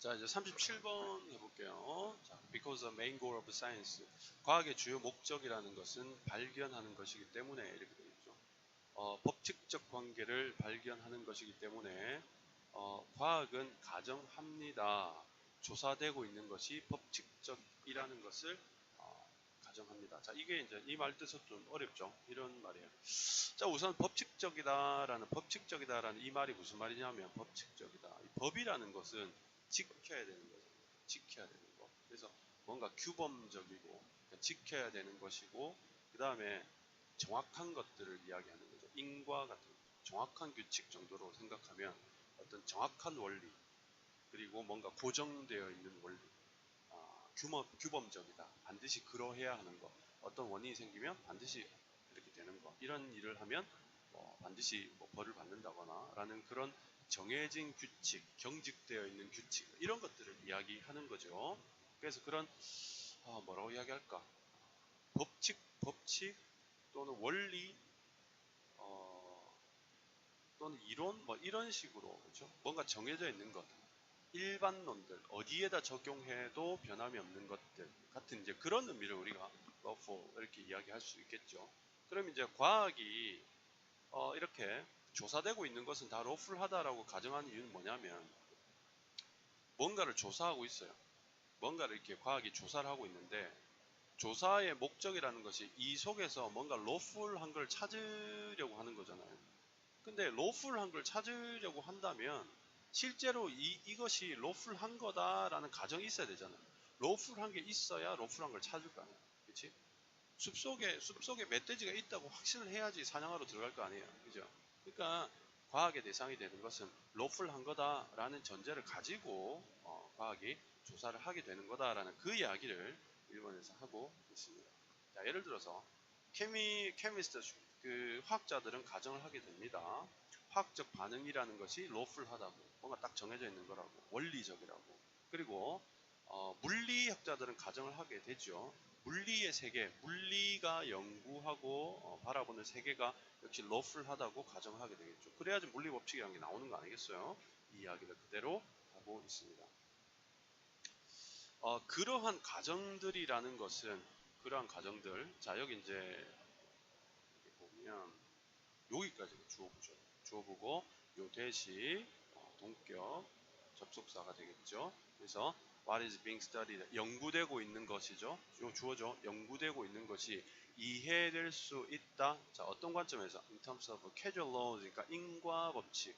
자, 이제 37번 해볼게요. 자, because the main goal of science. 과학의 주요 목적이라는 것은 발견하는 것이기 때문에 이렇게 되어 있죠. 법칙적 관계를 발견하는 것이기 때문에 과학은 가정합니다. 조사되고 있는 것이 법칙적이라는 것을 가정합니다. 자, 이게 이제 이 말 뜻은 좀 어렵죠. 이런 말이에요. 자, 우선 법칙적이다라는 이 말이 무슨 말이냐면 법칙적이다. 이 법이라는 것은 지켜야 되는 거죠. 지켜야 되는 거. 그래서 뭔가 규범적이고 그러니까 지켜야 되는 것이고 그 다음에 정확한 것들을 이야기하는 거죠. 인과 같은 정확한 규칙 정도로 생각하면 어떤 정확한 원리 그리고 뭔가 고정되어 있는 원리 규범적이다. 반드시 그러해야 하는 것. 어떤 원인이 생기면 반드시 이렇게 되는 것. 이런 일을 하면 반드시 벌을 받는다거나 라는 그런 정해진 규칙, 경직되어 있는 규칙 이런 것들을 이야기하는 거죠. 그래서 그런 뭐라고 이야기할까? 법칙 또는 원리 또는 이론 뭐 이런 식으로 그렇죠? 뭔가 정해져 있는 것 일반론들 어디에다 적용해도 변함이 없는 것들 같은 이제 그런 의미를 우리가 lawful 이렇게 이야기할 수 있겠죠. 그럼 이제 과학이 이렇게 조사되고 있는 것은 다 lawful하다라고 가정하는 이유는 뭐냐면 뭔가를 조사하고 있어요. 뭔가를 이렇게 과학이 조사를 하고 있는데 조사의 목적이라는 것이 이 속에서 뭔가 lawful한 걸 찾으려고 하는 거잖아요. 근데 lawful한 걸 찾으려고 한다면 실제로 이것이 lawful한 거다라는 가정이 있어야 되잖아요. lawful한 게 있어야 lawful한 걸 찾을 거 아니에요. 그렇지? 숲속에 멧돼지가 있다고 확신을 해야지 사냥하러 들어갈 거 아니에요. 그죠? 그러니까 과학의 대상이 되는 것은 lawful한 거다라는 전제를 가지고 과학이 조사를 하게 되는 거다라는 그 이야기를 일본에서 하고 있습니다. 자, 예를 들어서 케미스트 그 화학자들은 가정을 하게 됩니다. 화학적 반응이라는 것이 lawful하다고 뭔가 딱 정해져 있는 거라고 원리적이라고 그리고 물리학자들은 가정을 하게 되죠. 물리의 세계, 물리가 연구하고 바라보는 세계가 역시 lawful하다고 가정하게 되겠죠. 그래야지 물리 법칙이라는 게 나오는 거 아니겠어요? 이 이야기를 그대로 하고 있습니다. 그러한 가정들이라는 것은 그러한 가정들 자 여기 이제 보면 여기까지 주어보죠. 주어보고 요 대시 동격 접속사가 되겠죠. 그래서 what is being studied 연구되고 있는 것이죠. 주어죠. 연구되고 있는 것이 이해될 수 있다. 자 어떤 관점에서 in terms of causal laws 그러니까 인과 법칙이죠.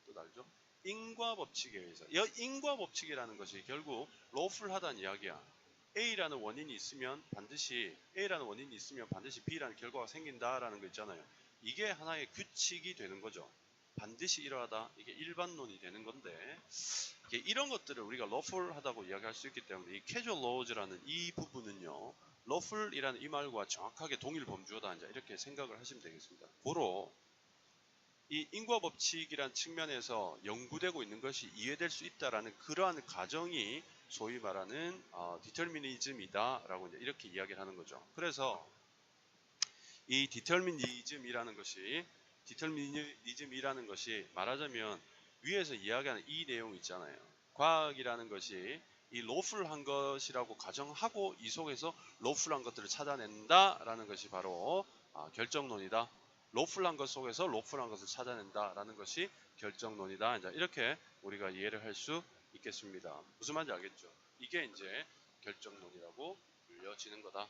또 다르죠. 인과 법칙에 의해서 인과 법칙이라는 것이 결국 lawful하다는 이야기야. A라는 원인이 있으면 반드시 B라는 결과가 생긴다라는 거 있잖아요. 이게 하나의 규칙이 되는 거죠. 반드시 이러하다. 이게 일반론이 되는 건데 이런 것들을 우리가 lawful하다고 이야기할 수 있기 때문에 이 casual laws라는 이 부분은요. lawful이라는 이 말과 정확하게 동일 범주어다. 이렇게 생각을 하시면 되겠습니다. 고로 이 인과 법칙이란 측면에서 연구되고 있는 것이 이해될 수 있다라는 그러한 가정이 소위 말하는 디터미니즘이다라고 이렇게 이야기를 하는 거죠. 그래서 이 디터미니즘이라는 것이 말하자면 위에서 이야기하는 이 내용 있잖아요. 과학이라는 것이 이 lawful한 것이라고 가정하고 이 속에서 lawful한 것들을 찾아낸다라는 것이 바로 결정론이다. lawful한 것 속에서 lawful한 것을 찾아낸다라는 것이 결정론이다. 이렇게 우리가 이해를 할 수 있겠습니다. 무슨 말인지 알겠죠? 이게 이제 결정론이라고 불려지는 거다.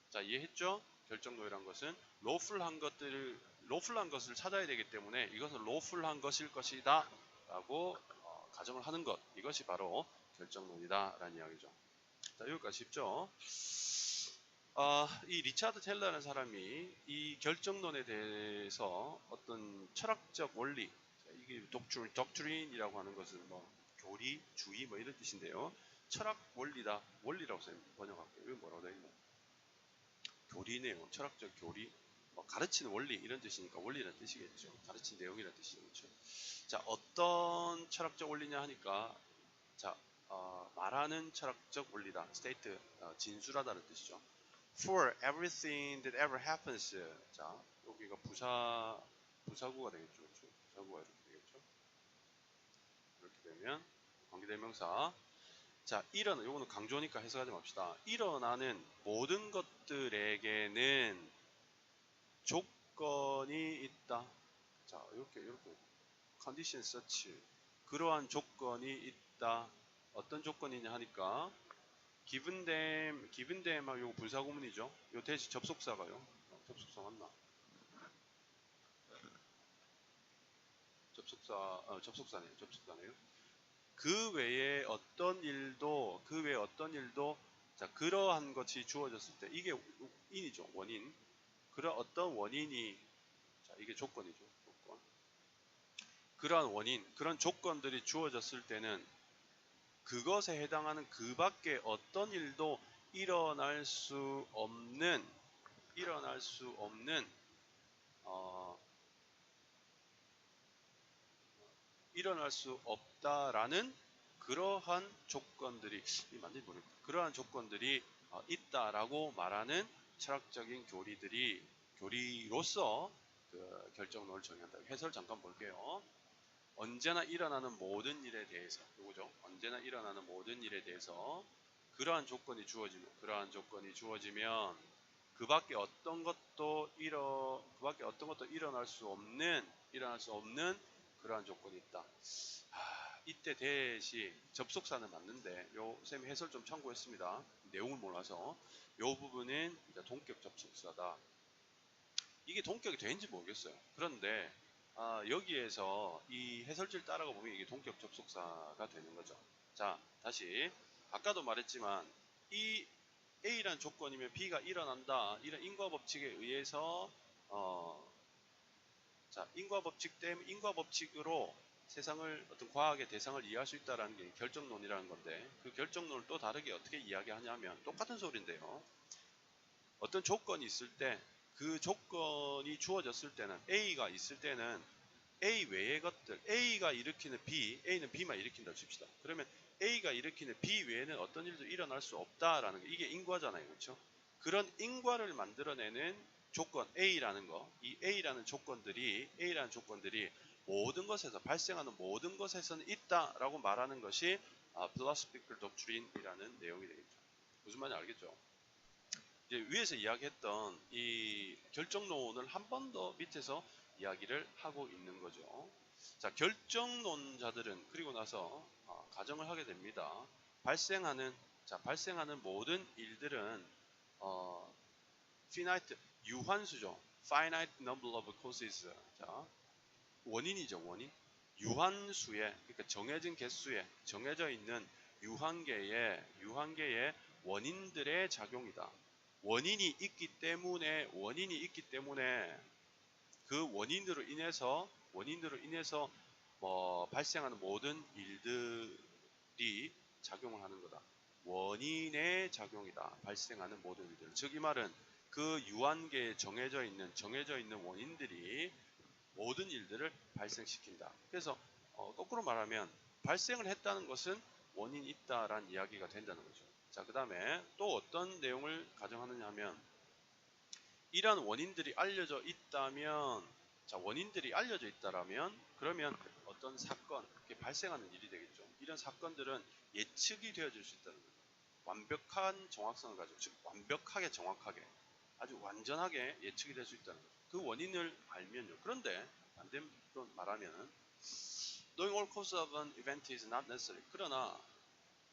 자, 이해했죠? 결정론이란 것은 lawful한 것을 찾아야 되기 때문에 이것은 lawful한 것일 것이다 라고 가정을 하는 것 이것이 바로 결정론이다 라는 이야기죠. 자, 여기까지 쉽죠? 이 리차드 텔러라는 사람이 이 결정론에 대해서 어떤 철학적 원리 이게 doctrine이라고 하는 것은 뭐 교리, 주의 뭐 이런 뜻인데요. 철학 원리다. 원리라고 번역할게요. 이거 뭐라고 되어 있나? 교리네요. 철학적 교리. 가르치는 원리 이런 뜻이니까 원리라는 뜻이겠죠. 가르치는 내용이라는 뜻이겠죠. 자, 어떤 철학적 원리냐 하니까 자, 말하는 철학적 원리다. state, 진술하다는 뜻이죠. For everything that ever happens. 자, 여기가 부사구가 되겠죠. 그렇죠? 부사구가 이렇게 되겠죠. 이렇게 그러면 관계대명사. 자, 요거는 강조니까 해석하지 맙시다. 일어나는 모든 것들에게는 조건이 있다. 자, 이렇게 condition such, 그러한 조건이 있다. 어떤 조건이냐 하니까 given them 하고 요거 분사구문이죠. 요 대신 접속사가요. 접속사 맞나? 접속사네요. 그 외에 어떤 일도 자, 그러한 것이 주어졌을 때, 이게 인이죠. 원인. 그런 어떤 원인이, 자, 이게 조건이죠. 조건. 그러한 원인, 그런 조건들이 주어졌을 때는 그것에 해당하는 그 밖에 어떤 일도 일어날 수 없는 일어날 수 없다라는 그러한 조건들이, 그러한 조건들이 있다라고 말하는 철학적인 교리로서 그 결정론을 정의한다. 해설 잠깐 볼게요. 언제나 일어나는 모든 일에 대해서, 요거죠. 언제나 일어나는 모든 일에 대해서 그러한 조건이 주어지면 그 밖에 어떤 것도 일어날 수 없는 그러한 조건이 있다. 이때 대시 접속사는 맞는데 요 쌤이 해설 좀 참고했습니다. 내용을 몰라서 요 부분은 이제 동격 접속사다. 이게 동격이 되는지 모르겠어요. 그런데 여기에서 이 해설지를 따라가 보면 이게 동격 접속사가 되는 거죠. 자, 다시 아까도 말했지만 이 A라는 조건이면 B가 일어난다. 이런 인과법칙에 의해서 자, 인과법칙으로 세상을, 어떤 과학의 대상을 이해할 수 있다는 게 결정론이라는 건데, 그 결정론을 또 다르게 어떻게 이야기하냐면 똑같은 소리인데요. 어떤 조건이 있을 때, 그 조건이 주어졌을 때는, A가 있을 때는 A 외의 것들, A가 일으키는 B, A는 B만 일으킨다 칩시다. 그러면 A가 일으키는 B 외에는 어떤 일도 일어날 수 없다라는 게, 이게 인과잖아요. 그렇죠? 그런 인과를 만들어내는 조건 A라는 거, 이 A라는 조건들이 모든 것에서, 발생하는 모든 것에서는 있다라고 말하는 것이 philosophical doctrine이라는 내용이 되겠죠. 무슨 말인지 알겠죠? 이제 위에서 이야기했던 이 결정론을 한 번 더 밑에서 이야기를 하고 있는 거죠. 자, 결정론자들은 그리고 나서 가정을 하게 됩니다. 발생하는 모든 일들은 finite, 유한수죠. finite number of causes. 자, 원인이죠, 원인. 유한수의, 그러니까 정해진 개수에, 정해져 있는 유한계의 원인들의 작용이다. 원인이 있기 때문에 그 원인으로 인해서 발생하는 모든 일들이 작용을 하는 거다. 원인의 작용이다. 발생하는 모든 일들. 즉 이 말은 그 유한계에 정해져 있는 원인들이 모든 일들을 발생시킨다. 그래서 거꾸로 말하면 발생을 했다는 것은 원인이 있다라는 이야기가 된다는 거죠. 자, 그 다음에 또 어떤 내용을 가정하느냐 하면, 이러한 원인들이 알려져 있다면, 자, 원인들이 알려져 있다라면 그러면 어떤 사건, 이렇게 발생하는 일이 되겠죠. 이런 사건들은 예측이 되어질 수 있다는 거죠. 완벽한 정확성을 가지고, 즉 완벽하게 정확하게, 아주 완전하게 예측이 될 수 있다는 거죠. 그 원인을 알면요. 그런데 반대로 말하면 knowing all causes of an event is not necessary. 그러나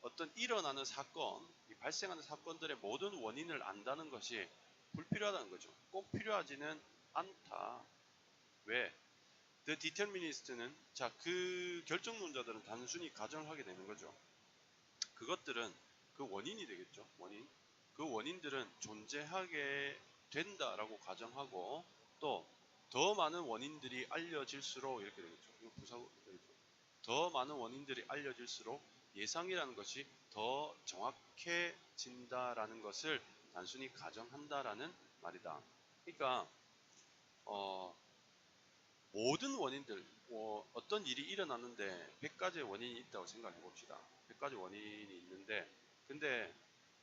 어떤 일어나는 사건, 발생하는 사건들의 모든 원인을 안다는 것이 불필요하다는 거죠. 꼭 필요하지는 않다. 왜? The determinist는, 자, 그 결정론자들은 단순히 가정을 하게 되는 거죠. 그것들은 그 원인이 되겠죠. 원인. 그 원인들은 존재하게 된다라고 가정하고, 또 더 많은 원인들이 알려질수록 이렇게 되겠죠. 이거 부사고 되겠죠. 더 많은 원인들이 알려질수록 예상이라는 것이 더 정확해진다라는 것을 단순히 가정한다라는 말이다. 그러니까 모든 원인들, 어떤 일이 일어나는데 100가지의 원인이 있다고 생각해 봅시다. 100가지 원인이 있는데, 근데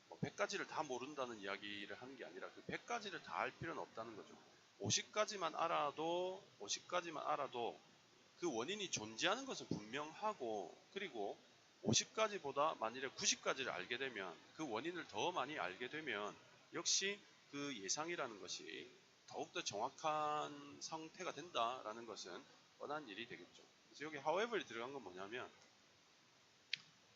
100가지를 다 모른다는 이야기를 하는 게 아니라 그 100가지를 다 알 필요는 없다는 거죠. 50가지만 알아도 그 원인이 존재하는 것은 분명하고, 그리고 50가지보다 만일에 90가지를 알게 되면, 그 원인을 더 많이 알게 되면 역시 그 예상이라는 것이 더욱더 정확한 상태가 된다라는 것은 뻔한 일이 되겠죠. 그래서 여기 however이 들어간 건 뭐냐면,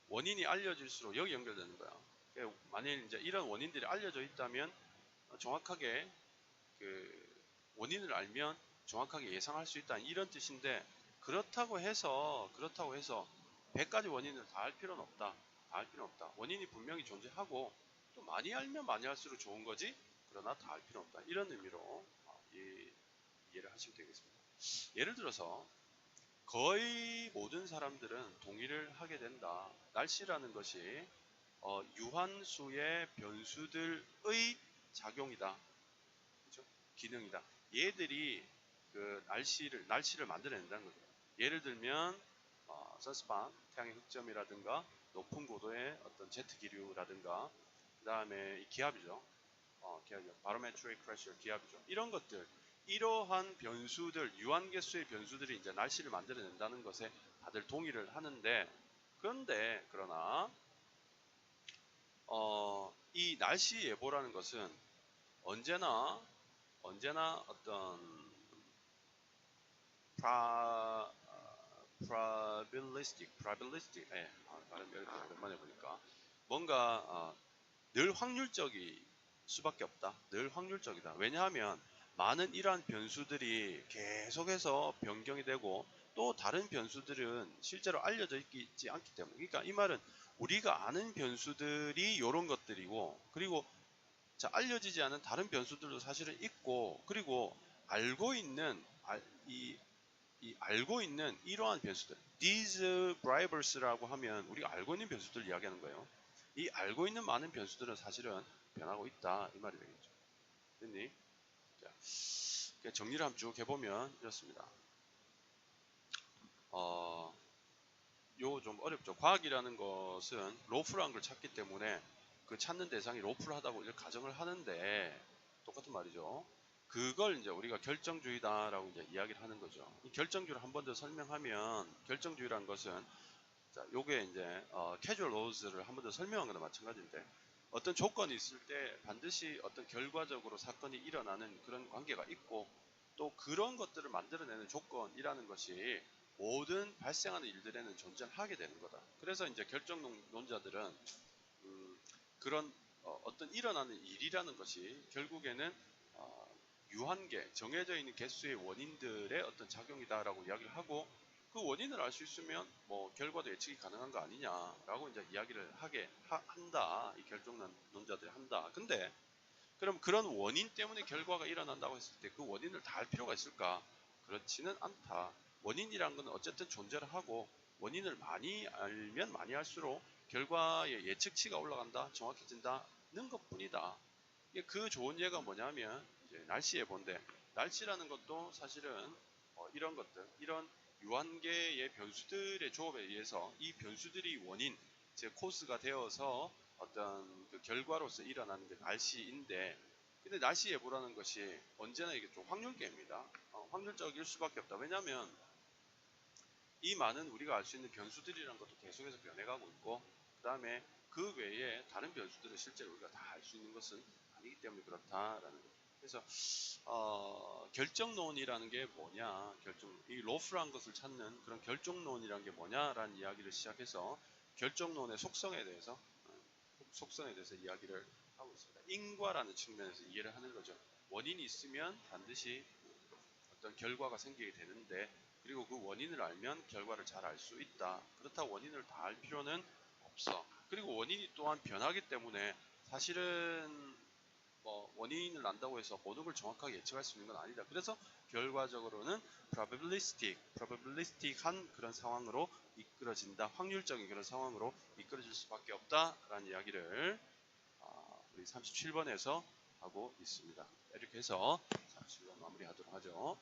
원인이 알려질수록 여기 연결되는 거야. 그러니까 만일 이제 이런 원인들이 알려져 있다면 정확하게 그 원인을 알면 정확하게 예상할 수 있다, 이런 뜻인데, 그렇다고 해서 100가지 원인을 다 할 필요는 없다. 다 할 필요는 없다. 원인이 분명히 존재하고 또 많이 알면 많이 할수록 좋은 거지, 그러나 다 할 필요는 없다, 이런 의미로 이해를 하시면 되겠습니다. 예를 들어서 거의 모든 사람들은 동의를 하게 된다. 날씨라는 것이 유한수의 변수들의 작용이다. 그렇죠? 기능이다. 얘들이 그 날씨를 만들어낸다는 거죠. 예를 들면 선스판, 태양의 흑점이라든가 높은 고도의 어떤 제트 기류라든가, 그 다음에 기압이죠. 기압이죠. 바로메트릭 프레셔, 기압이죠. 이런 것들, 이러한 변수들, 유한계수의 변수들이 이제 날씨를 만들어낸다는 것에 다들 동의를 하는데, 그러나 이 날씨 예보라는 것은 언제나 어떤 probabilistic, 예, 발음 오랜만에 보니까 뭔가 늘 확률적일 수밖에 없다. 늘 확률적이다. 왜냐하면 많은 이러한 변수들이 계속해서 변경이 되고, 또 다른 변수들은 실제로 알려져 있지 않기 때문에, 그러니까 이 말은 우리가 아는 변수들이 이런 것들이고, 그리고 자, 알려지지 않은 다른 변수들도 사실은 있고, 그리고 알고 있는 알고 있는 이러한 변수들, these variables라고 하면 우리가 알고 있는 변수들 이야기하는 거예요. 이 알고 있는 많은 변수들은 사실은 변하고 있다, 이 말이 되겠죠. 됐니? 자, 정리를 한번 쭉 해보면 이렇습니다. 요 좀 어렵죠. 과학이라는 것은 로프라는 걸 찾기 때문에 그 찾는 대상이 로프하다고 이렇게 가정을 하는데, 똑같은 말이죠. 그걸 이제 우리가 결정주의다라고 이제 이야기를 하는 거죠. 이 결정주의를 한 번 더 설명하면, 결정주의라는 것은, 자, 요게 이제 캐주얼 로즈를 한 번 더 설명한 거나 마찬가지인데, 어떤 조건이 있을 때 반드시 어떤 결과적으로 사건이 일어나는 그런 관계가 있고, 또 그런 것들을 만들어내는 조건이라는 것이 모든 발생하는 일들에는 존재하게 되는 거다. 그래서 이제 결정론자들은 그런 어떤 일어나는 일이라는 것이 결국에는 유한계, 정해져 있는 개수의 원인들의 어떤 작용이다라고 이야기를 하고, 그 원인을 알 수 있으면 뭐 결과도 예측이 가능한 거 아니냐라고 이제 이야기를 한다. 이 결정론자들이 한다. 근데 그럼 그런 원인 때문에 결과가 일어난다고 했을 때 그 원인을 다 알 필요가 있을까? 그렇지는 않다. 원인이란 건 어쨌든 존재를 하고, 원인을 많이 알면 많이 할수록 결과의 예측치가 올라간다, 정확해진다는 것뿐이다. 그 좋은 예가 뭐냐면 이제 날씨 예보인데, 날씨라는 것도 사실은 이런 것들, 이런 유한계의 변수들의 조합에 의해서 이 변수들이 원인, 즉 코스가 되어서 어떤 그 결과로서 일어나는 게 날씨인데, 근데 날씨 예보라는 것이 언제나 이게 좀 확률계입니다. 확률적일 수밖에 없다. 왜냐하면 이 많은 우리가 알 수 있는 변수들이란 것도 계속해서 변해가고 있고, 그 다음에 그 외에 다른 변수들을 실제로 우리가 다 알 수 있는 것은 아니기 때문에 그렇다라는 거죠. 그래서 결정론이라는 게 뭐냐, 이 로프란 것을 찾는 그런 결정론이라는 게 뭐냐라는 이야기를 시작해서 결정론의 속성에 대해서 이야기를 하고 있습니다. 인과라는 측면에서 이해를 하는 거죠. 원인이 있으면 반드시 어떤 결과가 생기게 되는데, 그리고 그 원인을 알면 결과를 잘 알 수 있다. 그렇다고 원인을 다 알 필요는 없어. 그리고 원인이 또한 변하기 때문에 사실은 뭐 원인을 안다고 해서 모든 걸 정확하게 예측할 수 있는 건 아니다. 그래서 결과적으로는 probabilistic한 그런 상황으로 이끌어진다. 확률적인 그런 상황으로 이끌어질 수밖에 없다라는 이야기를 우리 37번에서 하고 있습니다. 이렇게 해서 37번 마무리하도록 하죠.